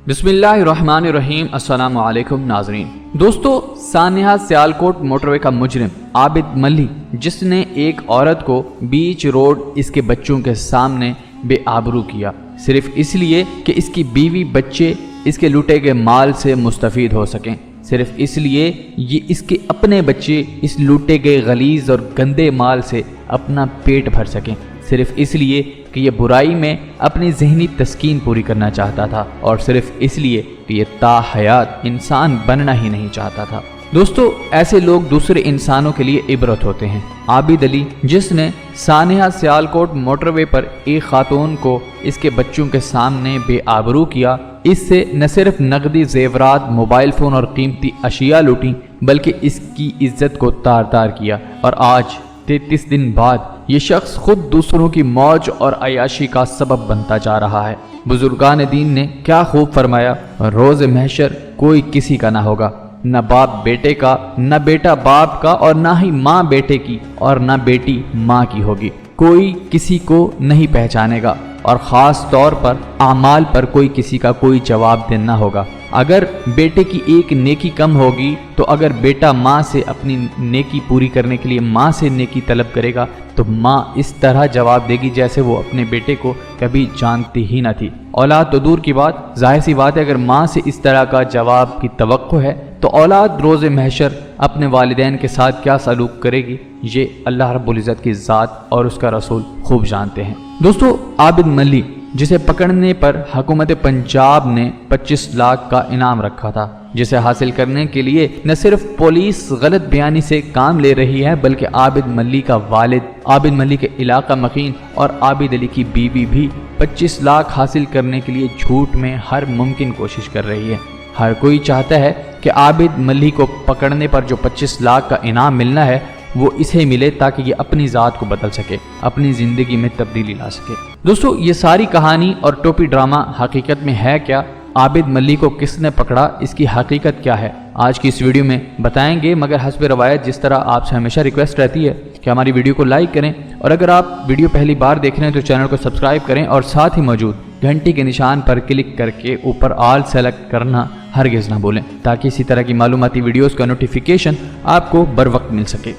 बिस्मिल्लाहिर्रहमानिर्रहीम। अस्सलाम वालेकुम नाज़रीन। दोस्तों, सानिया सियालकोट मोटरवे का मुजरिम आबिद मली, जिसने एक औरत को बीच रोड इसके बच्चों के सामने बेआबरू किया सिर्फ इसलिए कि इसकी बीवी बच्चे इसके लूटे गए माल से मुस्तफ़ीद हो सकें, सिर्फ इसलिए ये इसके अपने बच्चे इस लूटे गए गलीज़ और गंदे माल से अपना पेट भर सकें, सिर्फ इसलिए कि ये बुराई में अपनी ज़हनी तस्कीन पूरी करना चाहता था और सिर्फ इसलिए कि ये ताहयात इंसान बनना ही नहीं चाहता था। दोस्तों, ऐसे लोग दूसरे इंसानों के लिए इबरत होते हैं। आबिद अली, जिसने सानिया सियालकोट मोटरवे पर एक खातून को इसके बच्चों के सामने बेआबरू किया, इससे न सिर्फ नकदी जेवरात, मोबाइल फ़ोन और कीमती अशिया लूटी, बल्कि इसकी इज्जत को तार तार किया। और आज 33 दिन बाद ये शख्स खुद दूसरों की मौज और अयाशी का सबब बनता जा रहा है। बुजुर्गान दीन ने क्या खूब फरमाया, रोज़ महशर कोई किसी का ना होगा, न बाप बेटे का, न बेटा बाप का, और ना ही माँ बेटे की, और न बेटी माँ की होगी। कोई किसी को नहीं पहचानेगा और ख़ास तौर पर आमाल पर कोई किसी का कोई जवाब देना होगा। अगर बेटे की एक नेकी कम होगी तो अगर बेटा माँ से अपनी नेकी पूरी करने के लिए माँ से नेकी तलब करेगा तो माँ इस तरह जवाब देगी जैसे वो अपने बेटे को कभी जानती ही न थी। औलाद तो दूर की बात, जाहिर सी बात है अगर माँ से इस तरह का जवाब की तवक्को है तो औलाद रोज़े महशर अपने वालिदैन के साथ क्या सलूक करेगी, ये अल्लाह रब्बुल इज़्ज़त की ज़ात और उसका रसूल खूब जानते हैं। दोस्तों, आबिद मली, जिसे पकड़ने पर हुकूमत पंजाब ने 25 लाख का इनाम रखा था, जिसे हासिल करने के लिए न सिर्फ पुलिस गलत बयानी से काम ले रही है बल्कि आबिद मली का वालिद, आबिद मली के इलाका मकीन और आबिद अली की बीवी भी 25 लाख हासिल करने के लिए झूठ में हर मुमकिन कोशिश कर रही है। हर कोई चाहता है कि आबिद मली को पकड़ने पर जो 25 लाख का इनाम मिलना है वो इसे मिले ताकि ये अपनी ज़ात को बदल सके, अपनी ज़िंदगी में तब्दीली ला सके। दोस्तों, ये सारी कहानी और टोपी ड्रामा हकीकत में है क्या? आबिद मली को किसने पकड़ा, इसकी हकीकत क्या है, आज की इस वीडियो में बताएंगे। मगर हस्ब रवायत जिस तरह आपसे हमेशा रिक्वेस्ट रहती है कि हमारी वीडियो को लाइक करें और अगर आप वीडियो पहली बार देख रहे हैं तो चैनल को सब्सक्राइब करें और साथ ही मौजूद घंटी के निशान पर क्लिक करके ऊपर ऑल सेलेक्ट करना हरगिज़ ना भूलें ताकि इसी तरह की मालूमाती वीडियोज़ का नोटिफिकेशन आपको बर वक्त मिल सके।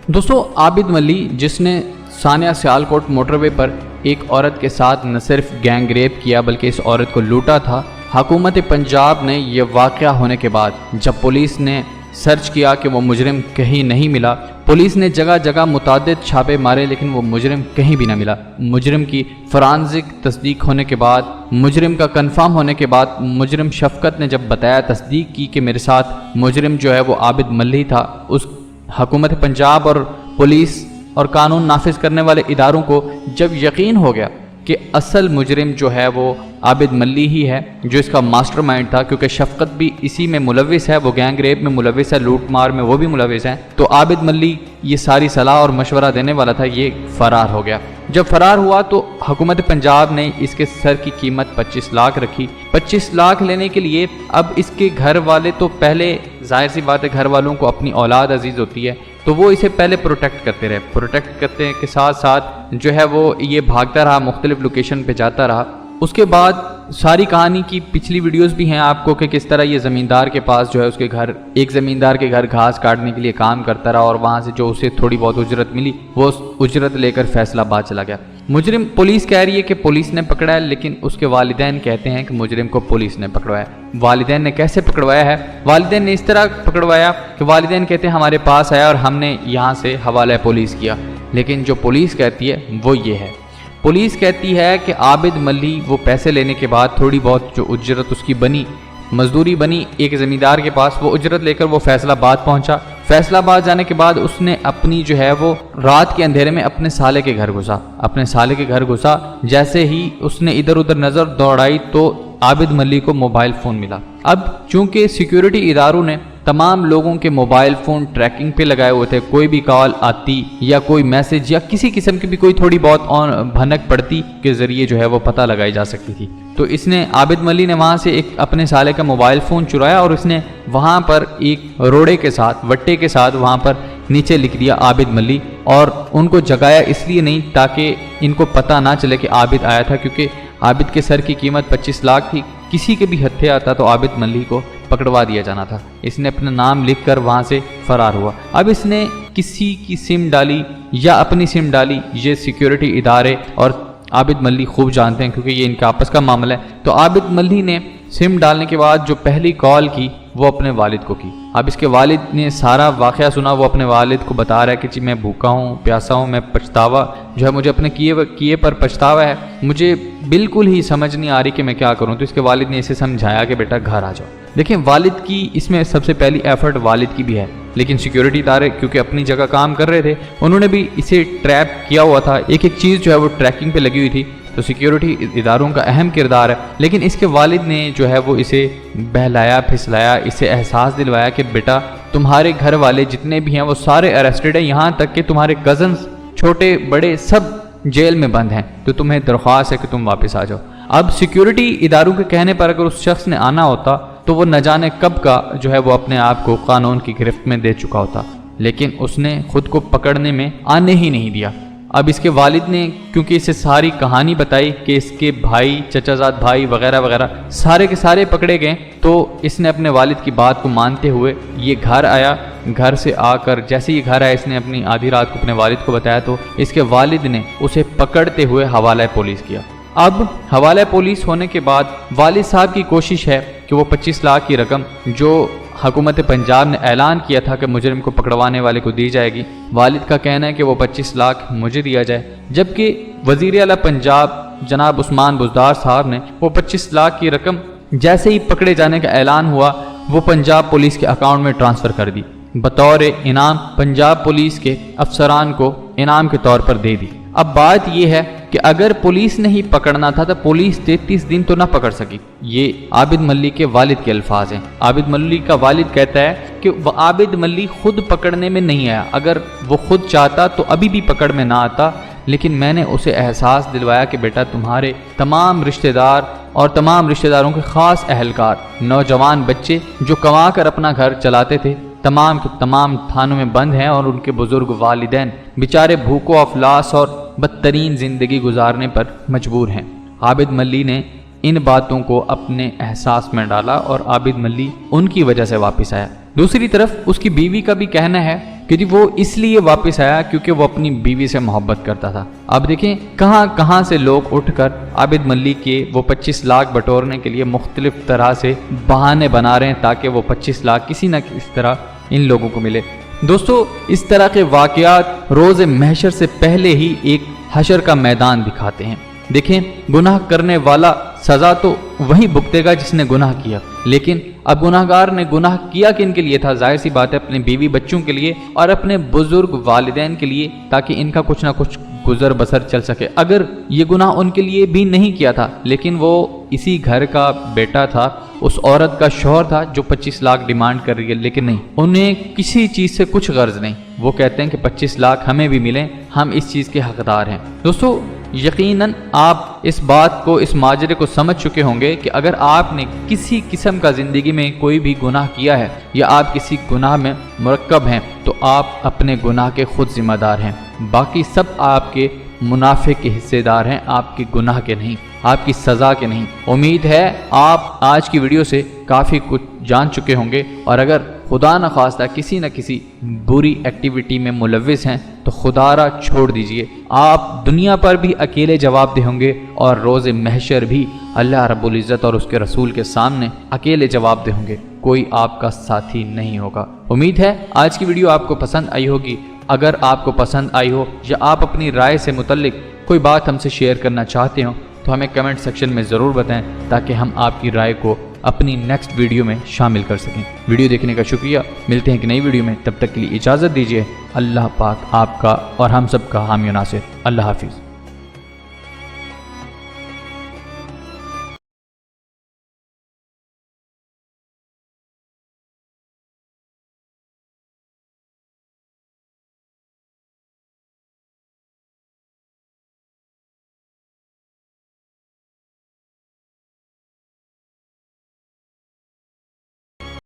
दोस्तों, आबिद मली, जिसने सानिया सियालकोट मोटरवे पर एक औरत के साथ न सिर्फ गैंग रेप किया बल्कि इस औरत को लूटा था, हुकूमत पंजाब ने यह वाक़या होने के बाद जब पुलिस ने सर्च किया कि वो मुजरिम कहीं नहीं मिला, पुलिस ने जगह जगह मुतादिद छापे मारे लेकिन वो मुजरिम कहीं भी ना मिला। मुजरिम की फॉरेंसिक तस्दीक होने के बाद, मुजरिम का कंफर्म होने के बाद, मुजरिम शफकत ने जब बताया, तस्दीक की कि मेरे साथ मुजरिम जो है वो आबिद मली था, उस हुकूमत पंजाब और पुलिस और कानून नाफिज करने वाले इदारों को जब यकीन हो गया कि असल मुजरिम जो है वो आबिद मली ही है जो इसका मास्टरमाइंड था, क्योंकि शफकत भी इसी में मुलविस है, वो गैंग रेप में मुलविस है, लूट मार में वो भी मुलविस है, तो आबिद मली ये सारी सलाह और मशवरा देने वाला था, ये फरार हो गया। जब फरार हुआ तो हुकूमत पंजाब ने इसके सर की कीमत 25 लाख रखी। 25 लाख लेने के लिए अब इसके घर वाले तो पहले, जाहिर सी बात है घर वालों को अपनी औलाद अजीज़ होती है, तो वो इसे पहले प्रोटेक्ट करते रहे। प्रोटेक्ट करते के साथ साथ जो है वो ये भागता रहा, मुख्तलिफ लोकेशन पे जाता रहा। उसके बाद सारी कहानी की पिछली वीडियोस भी हैं आपको कि किस तरह ये ज़मींदार के पास जो है उसके घर, एक ज़मींदार के घर घास काटने के लिए काम करता रहा और वहाँ से जो उसे थोड़ी बहुत उजरत मिली वो उजरत लेकर फैसलाबाद चला गया। मुजरिम, पुलिस कह रही है कि पुलिस ने पकड़ा है लेकिन उसके वालिदैन कहते हैं कि मुजरिम को पुलिस ने पकड़वाया। वालिदैन ने कैसे पकड़वाया है? वालिदैन ने इस तरह पकड़वाया कि वालिदैन कहते हैं हमारे पास आया और हमने यहाँ से हवाला पुलिस किया, लेकिन जो पुलिस कहती है वो ये है, पुलिस कहती है कि आबिद मली वो पैसे लेने के बाद थोड़ी बहुत जो उजरत उसकी बनी, मजदूरी बनी एक ज़मींदार के पास, वो उजरत लेकर वो फैसलाबाद पहुंचा। फैसलाबाद जाने के बाद उसने अपनी जो है वो रात के अंधेरे में अपने साले के घर घुसा। अपने साले के घर घुसा, जैसे ही उसने इधर उधर नज़र दौड़ाई तो आबिद मली को मोबाइल फ़ोन मिला। अब चूंकि सिक्योरिटी इदारों ने तमाम लोगों के मोबाइल फ़ोन ट्रैकिंग पे लगाए हुए थे, कोई भी कॉल आती या कोई मैसेज या किसी किस्म की भी कोई थोड़ी बहुत भनक पड़ती के ज़रिए जो है वो पता लगाई जा सकती थी। तो इसने, आबिद मली ने वहाँ से एक अपने साले का मोबाइल फ़ोन चुराया और उसने वहाँ पर एक रोड़े के साथ, वट्टे के साथ वहाँ पर नीचे लिख दिया आबिद मली, और उनको जगाया इसलिए नहीं ताकि इनको पता ना चले कि आबिद आया था, क्योंकि आबिद के सर की कीमत 25 लाख थी। کسی کے بھی ہتھے آتا تو عابد ملی کو پکڑوا دیا جانا تھا۔ اس نے اپنا نام لکھ کر وہاں سے فرار ہوا۔ اب اس نے کسی کی سم ڈالی یا اپنی سم ڈالی، یہ سیکیورٹی ادارے اور عابد ملی خوب جانتے ہیں کیونکہ یہ ان کا آپس کا معاملہ ہے۔ تو عابد ملی نے سم ڈالنے کے بعد جو پہلی کال کی وہ اپنے والد کو کی۔ اب اس کے والد نے سارا واقعہ سنا، وہ اپنے والد کو بتا رہا ہے کہ جی میں بھوکا ہوں، پیاسا ہوں، میں پچھتاوا جو ہے، مجھے اپنے کیے پر پچھتاوا ہے، مجھے بالکل ہی سمجھ نہیں آ رہی کہ میں کیا کروں۔ تو اس کے والد نے اسے سمجھایا کہ بیٹا گھر آ جاؤ۔ دیکھیں والد کی اس میں سب سے پہلی ایفرٹ والد کی بھی ہے، لیکن سیکیورٹی ادارے کیونکہ اپنی جگہ کام کر رہے تھے، انہوں نے بھی اسے ٹریپ کیا ہوا تھا، ایک ایک چیز جو ہے وہ ٹریکنگ پہ لگی ہوئی تھی۔ تو سیکیورٹی اداروں کا اہم کردار ہے، لیکن اس کے والد نے جو ہے وہ اسے بہلایا پھسلایا، اسے احساس دلوایا کہ بیٹا تمہارے گھر والے جتنے بھی ہیں وہ سارے اریسٹڈ ہیں، یہاں تک کہ تمہارے کزنز چھوٹے بڑے سب جیل میں بند ہیں، تو تمہیں درخواست ہے کہ تم واپس آ جاؤ۔ اب سیکیورٹی اداروں کے کہنے پر اگر اس شخص نے آنا ہوتا تو وہ نہ جانے کب کا جو ہے وہ اپنے آپ کو قانون کی گرفت میں دے چکا ہوتا، لیکن اس نے خود کو پکڑنے میں آنے ہی نہیں دیا۔ اب اس کے والد نے کیونکہ اسے ساری کہانی بتائی کہ اس کے بھائی، چچا زاد بھائی وغیرہ وغیرہ سارے کے سارے پکڑے گئے، تو اس نے اپنے والد کی بات کو مانتے ہوئے یہ گھر آیا۔ گھر سے آ کر جیسے یہ گھر آیا، اس نے اپنی آدھی رات کو اپنے والد کو بتایا تو اس کے والد نے اسے پکڑتے ہوئے حوالہ پولیس کیا۔ اب حوالہ پولیس ہونے کے بعد والد صاحب کی کوشش ہے کہ وہ 25 لاکھ کی رقم جو حکومت پنجاب نے اعلان کیا تھا کہ مجرم کو پکڑوانے والے کو دی جائے گی، والد کا کہنا ہے کہ وہ 25 لاکھ مجھے دیا جائے، جبکہ وزیر اعلیٰ پنجاب جناب عثمان بزدار صاحب نے وہ 25 لاکھ کی رقم جیسے ہی پکڑے جانے کا اعلان ہوا وہ پنجاب پولیس کے اکاؤنٹ میں ٹرانسفر کر دی، بطور انعام پنجاب پولیس کے افسران کو انعام کے طور پر دے دی۔ اب بات یہ ہے کہ اگر پولیس نے ہی پکڑنا تھا تو پولیس 33 دن تو نہ پکڑ سکی۔ یہ عابد ملی کے والد کے الفاظ ہیں۔ عابد ملی کا والد کہتا ہے کہ عابد ملی خود پکڑنے میں نہیں آیا، اگر وہ خود چاہتا تو ابھی بھی پکڑ میں نہ آتا، لیکن میں نے اسے احساس دلوایا کہ بیٹا تمہارے تمام رشتہ دار اور تمام رشتہ داروں کے خاص اہلکار، نوجوان بچے جو کما کر اپنا گھر چلاتے تھے، تمام کے تمام تھانوں میں بند ہیں اور ان کے بزرگ والدین بیچارے بھوکو افلاس اور بدترین زندگی گزارنے پر مجبور ہیں۔ عابد ملی نے ان باتوں کو اپنے احساس میں ڈالا اور عابد ملی ان کی وجہ سے واپس آیا۔ دوسری طرف اس کی بیوی کا بھی کہنا ہے کہ وہ اس لیے واپس آیا کیونکہ وہ اپنی بیوی سے محبت کرتا تھا۔ اب دیکھیں کہاں کہاں سے لوگ اٹھ کر عابد ملی کے وہ 25 لاکھ بٹورنے کے لیے مختلف طرح سے بہانے بنا رہے ہیں تاکہ وہ 25 لاکھ کسی نہ کسی طرح ان لوگوں کو ملے۔ دوستو اس طرح کے واقعات روز محشر سے پہلے ہی ایک حشر کا میدان دکھاتے ہیں۔ دیکھیں گناہ کرنے والا سزا تو وہی بھگتے گا جس نے گناہ کیا، لیکن اب گناہ گار نے گناہ کیا کن کے لیے تھا؟ ظاہر سی بات ہے اپنے بیوی بچوں کے لیے اور اپنے بزرگ والدین کے لیے، تاکہ ان کا کچھ نہ کچھ گزر بسر چل سکے۔ اگر یہ گناہ ان کے لیے بھی نہیں کیا تھا، لیکن وہ اسی گھر کا بیٹا تھا، اس عورت کا شوہر تھا جو 25 لاکھ ڈیمانڈ کر رہی ہے، لیکن نہیں، انہیں کسی چیز سے کچھ غرض نہیں، وہ کہتے ہیں کہ 25 لاکھ ہمیں بھی ملیں، ہم اس چیز کے حقدار ہیں۔ دوستو یقیناً آپ اس بات کو، اس ماجرے کو سمجھ چکے ہوں گے کہ اگر آپ نے کسی قسم کا زندگی میں کوئی بھی گناہ کیا ہے یا آپ کسی گناہ میں مرکب ہیں تو آپ اپنے گناہ کے خود ذمہ دار ہیں، باقی سب آپ کے منافع کے حصے دار ہیں، آپ کے گناہ کے نہیں، آپ کی سزا کے نہیں۔ امید ہے آپ آج کی ویڈیو سے کافی کچھ جان چکے ہوں گے، اور اگر خدا نخواستہ کسی نہ کسی بری ایکٹیویٹی میں ملوث ہیں تو خدا را چھوڑ دیجئے، آپ دنیا پر بھی اکیلے جواب دہ ہوں گے اور روز محشر بھی اللہ رب العزت اور اس کے رسول کے سامنے اکیلے جواب دہ ہوں گے، کوئی آپ کا ساتھی نہیں ہوگا۔ امید ہے آج کی ویڈیو آپ کو پسند آئی ہوگی۔ اگر آپ کو پسند آئی ہو یا آپ اپنی رائے سے متعلق کوئی بات ہم سے شیئر کرنا چاہتے ہو تو ہمیں کمنٹ سیکشن میں ضرور بتائیں تاکہ ہم آپ کی رائے کو اپنی نیکسٹ ویڈیو میں شامل کر سکیں۔ ویڈیو دیکھنے کا شکریہ، ملتے ہیں ایک نئی ویڈیو میں، تب تک کے لیے اجازت دیجیے۔ اللہ پاک آپ کا اور ہم سب کا حامی و ناصر۔ اللہ حافظ۔